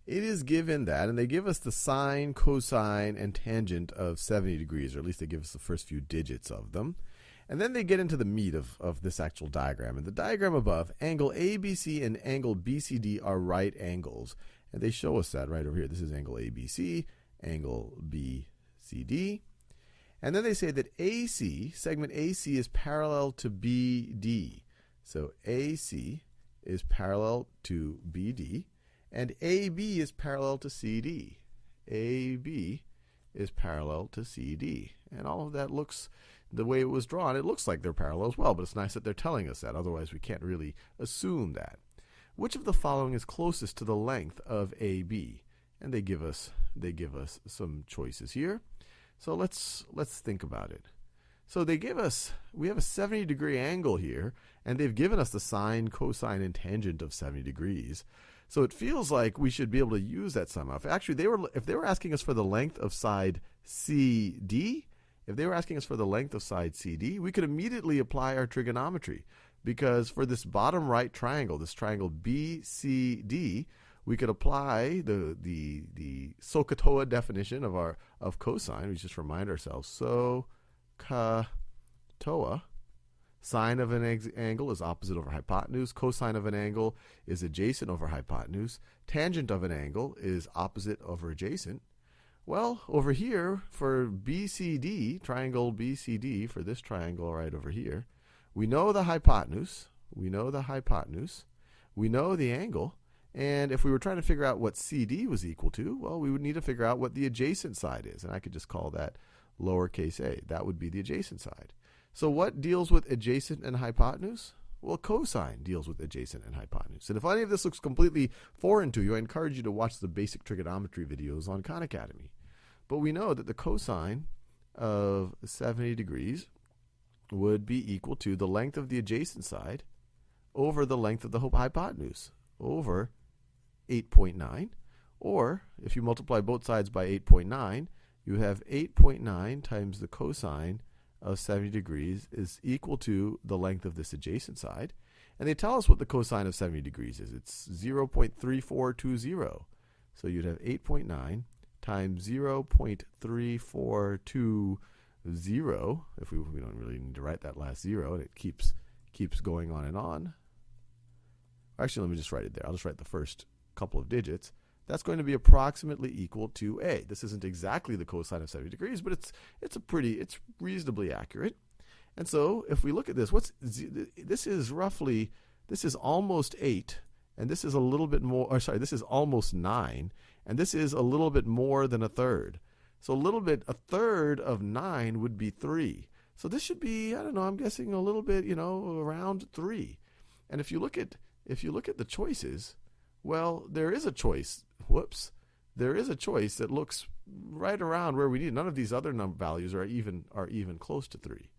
it is given that, and they give us the sine, cosine, and tangent of 70 degrees, or at least they give us the first few digits of them. And then they get into the meat of this actual diagram. In the diagram above, angle ABC and angle BCD are right angles. And they show us that right over here. This is angle ABC, angle BCD. And then they say that AC, segment AC, is parallel to BD. So AC is parallel to BD. And AB is parallel to CD. AB is parallel to CD. And all of that looks, the way it was drawn, it looks like they're parallel as well, but it's nice that they're telling us that. Otherwise, we can't really assume that. Which of the following is closest to the length of AB? And they give us some choices here. So let's think about it. So we have a 70-degree angle here, and they've given us the sine, cosine, and tangent of 70 degrees. So it feels like we should be able to use that somehow. If they were asking us for the length of side CD, we could immediately apply our trigonometry, because for this bottom right triangle, this triangle BCD, we could apply the SOHCAHTOA definition of cosine. We just remind ourselves SOHCAHTOA. Sine of an angle is opposite over hypotenuse. Cosine of an angle is adjacent over hypotenuse. Tangent of an angle is opposite over adjacent. Well, over here for BCD, triangle BCD, for this triangle right over here, we know the hypotenuse. We know the angle. And if we were trying to figure out what CD was equal to, well, we would need to figure out what the adjacent side is. And I could just call that lowercase a. That would be the adjacent side. So what deals with adjacent and hypotenuse? Well, cosine deals with adjacent and hypotenuse. And if any of this looks completely foreign to you, I encourage you to watch the basic trigonometry videos on Khan Academy. But we know that the cosine of 70 degrees would be equal to the length of the adjacent side over the length of the hypotenuse, over 8.9. Or, if you multiply both sides by 8.9, you have 8.9 times the cosine of 70 degrees is equal to the length of this adjacent side. And they tell us what the cosine of 70 degrees is. It's 0.3420. So you'd have 8.9 times 0.3420. If we don't really need to write that last zero, and it keeps going on and on. Actually, let me just write it there. I'll just write the first couple of digits. That's going to be approximately equal to A. This isn't exactly the cosine of 70 degrees, but it's reasonably accurate. And so if we look at this, this is almost 8, and this is a little bit more, this is almost 9, and this is a little bit more than a third. So a third of 9 would be 3. So this should be, I don't know, I'm guessing a little bit, around 3. And if you look at the choices, well, there is a choice. There is a choice that looks right around where we need. None of these other values are even close to 3.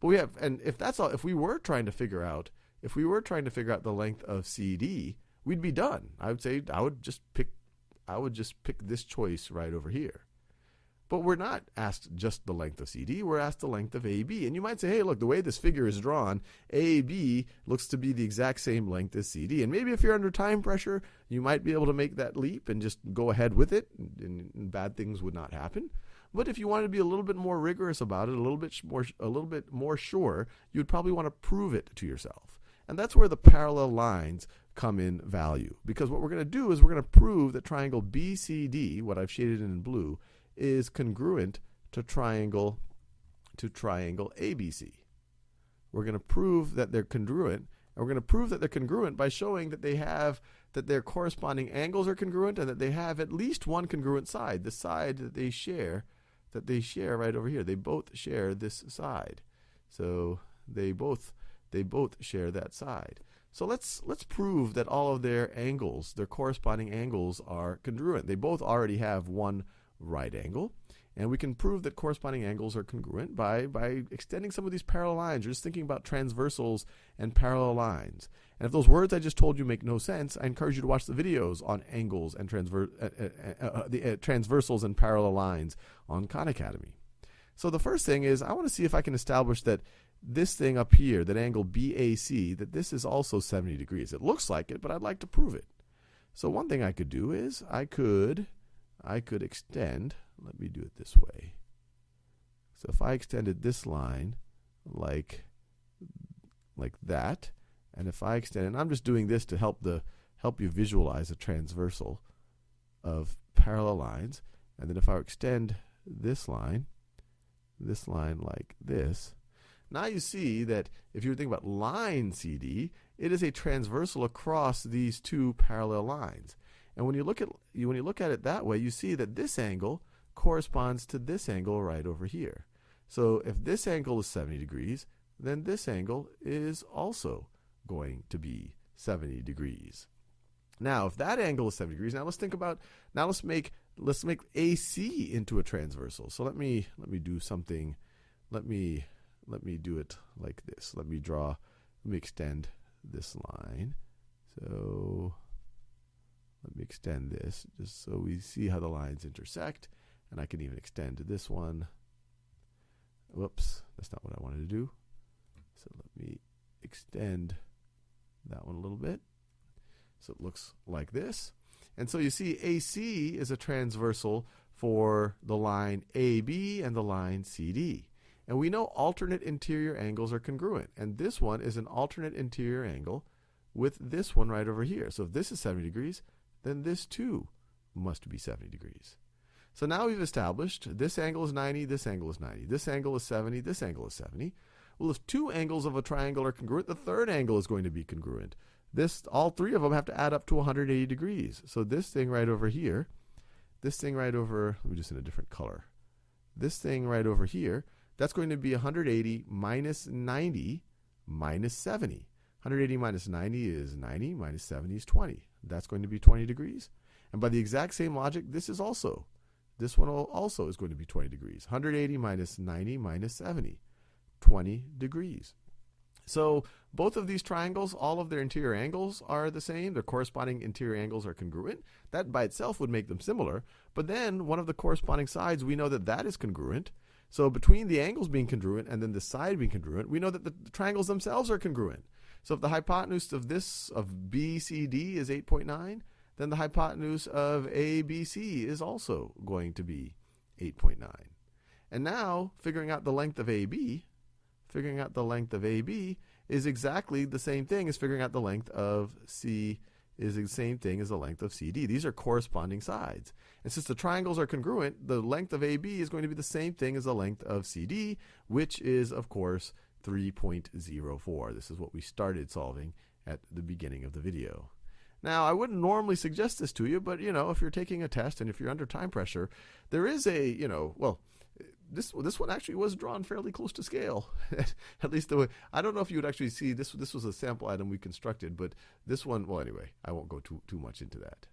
But we have, and if that's all, if we were trying to figure out the length of CD, we'd be done. I would say I would just pick this choice right over here. But we're not asked just the length of CD, we're asked the length of AB. And you might say, hey, look, the way this figure is drawn, AB looks to be the exact same length as CD. And maybe if you're under time pressure, you might be able to make that leap and just go ahead with it, and bad things would not happen. But if you wanted to be a little bit more rigorous about it, a little bit more sure, you'd probably want to prove it to yourself. And that's where the parallel lines come in value. Because what we're going to do is we're going to prove that triangle BCD, what I've shaded in blue, is congruent to triangle ABC. We're going to prove that they're congruent, and we're going to prove that they're congruent by showing that their corresponding angles are congruent, and that they have at least one congruent side, the side that they share right over here. They both share this side. So they both share that side. So let's prove that all of their angles, their corresponding angles, are congruent. They both already have one right angle, and we can prove that corresponding angles are congruent by extending some of these parallel lines. You're just thinking about transversals and parallel lines. And if those words I just told you make no sense, I encourage you to watch the videos on angles and transversals and parallel lines on Khan Academy. So the first thing is I want to see if I can establish that this thing up here, that angle BAC, that this is also 70 degrees. It looks like it, but I'd like to prove it. So one thing I could do is I could extend, let me do it this way. So if I extended this line like that, and if I extend, and I'm just doing this to help you visualize a transversal of parallel lines, and then if I extend this line like this, now you see that if you were thinking about line CD, it is a transversal across these two parallel lines. And when you look at it that way, you see that this angle corresponds to this angle right over here. So if this angle is 70 degrees, then this angle is also going to be 70 degrees. Now, if that angle is 70 degrees, now let's make AC into a transversal. So let me do something. Let me do it like this. Let me extend this line. So let me extend this just so we see how the lines intersect. And I can even extend to this one. Whoops, that's not what I wanted to do. So let me extend that one a little bit. So it looks like this. And so you see AC is a transversal for the line AB and the line CD. And we know alternate interior angles are congruent. And this one is an alternate interior angle with this one right over here. So if this is 70 degrees, then this too must be 70 degrees. So now we've established this angle is 90, this angle is 90, this angle is 70, this angle is 70. Well, if two angles of a triangle are congruent, the third angle is going to be congruent. All three of them have to add up to 180 degrees. So this thing right over here, this thing right over, let me just in a different color. This thing right over here, that's going to be 180 minus 90 minus 70. 180 minus 90 is 90, minus 70 is 20. That's going to be 20 degrees. And by the exact same logic, this one also is going to be 20 degrees. 180 minus 90 minus 70, 20 degrees. So both of these triangles, all of their interior angles are the same. Their corresponding interior angles are congruent. That by itself would make them similar. But then one of the corresponding sides, we know that that is congruent. So between the angles being congruent and then the side being congruent, we know that the triangles themselves are congruent. So if the hypotenuse of BCD is 8.9, then the hypotenuse of ABC is also going to be 8.9. And now, figuring out the length of AB is exactly the same thing as figuring out the length of C is the same thing as the length of CD. These are corresponding sides. And since the triangles are congruent, the length of AB is going to be the same thing as the length of CD, which is, of course, 3.04. This is what we started solving at the beginning of the video. Now, I wouldn't normally suggest this to you, but, if you're taking a test and if you're under time pressure, there is this one actually was drawn fairly close to scale. At least the way, I don't know if you would actually see this was a sample item we constructed, but this one, well, anyway, I won't go too much into that.